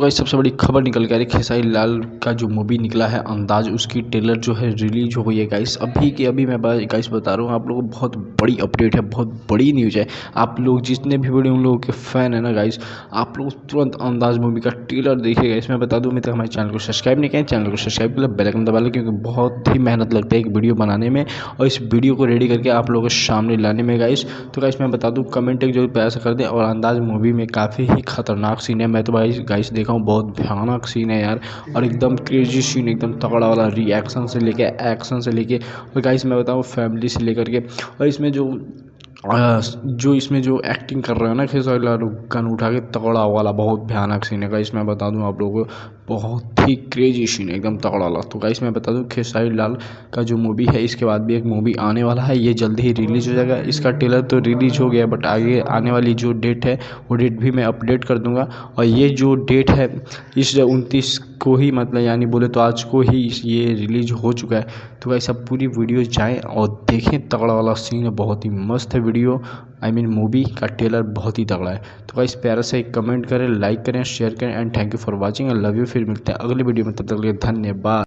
Guys सबसे बड़ी खबर निकल के आ रही है, खेसारी लाल का जो मूवी निकला है अंदाज, उसकी ट्रेलर जो है रिलीज हो गई है गाइस। अभी के अभी मैं गाइस बता रहा हूँ आप लोगों को, बहुत बड़ी अपडेट है, बहुत बड़ी न्यूज़ है। आप लोग जितने भी बड़े उन लोगों के फ़ैन है ना गाइस, आप लोग तुरंत अंदाज मूवी का ट्रेलर देखिएगा। इसमें बता दूँ, अभी तक हमारे चैनल को सब्सक्राइब नहीं किया, चैनल को सब्सक्राइब कर बेल आइकन दबा लो, क्योंकि बहुत ही मेहनत लगता है एक वीडियो बनाने में और इस वीडियो को रेडी करके आप लोगों के सामने लाने में गाइस। तो गाइस मैं बता दूँ, कमेंट एक जो प्यार से कर दें। और अंदाज मूवी में काफ़ी ही खतरनाक सीन है, मैं तो गाइस देखा हूँ, बहुत भयानक सीन है यार। और एकदम क्रेजी सीन, एकदम तगड़ा वाला रिएक्शन से लेके एक्शन से लेके, और गाइस मैं बताऊँ फैमिली से लेकर के। और इसमें जो इसमें जो एक्टिंग कर रहे हैं ना खेसारी लाल, गन उठा के तगड़ा वाला बहुत भयानक सीन है गाइस। मैं बता दूं आप लोगों को, बहुत ही क्रेजी सीन है, एकदम तगड़ा वाला। तो गाइस मैं बता दूं, खेसारी लाल का जो मूवी है, इसके बाद भी एक मूवी आने वाला है, ये जल्दी ही रिलीज़ हो जाएगा। इसका ट्रेलर तो रिलीज हो गया, बट आगे आने वाली जो डेट है वो डेट भी मैं अपडेट कर दूंगा। और ये जो डेट है इस 29 को ही, मतलब यानी बोले तो आज को ही ये रिलीज हो चुका है। तो गाइस अब पूरी वीडियो जाएँ और देखें, तगड़ा वाला सीन है, बहुत ही मस्त है वीडियो। मूवी का ट्रेलर बहुत ही तगड़ा है। तो गाइस प्यारा से एक कमेंट करें, लाइक करें, शेयर करें and thank you for watching. I love you. फिर मिलते हैं अगले वीडियो में, तब तक के लिए धन्यवाद।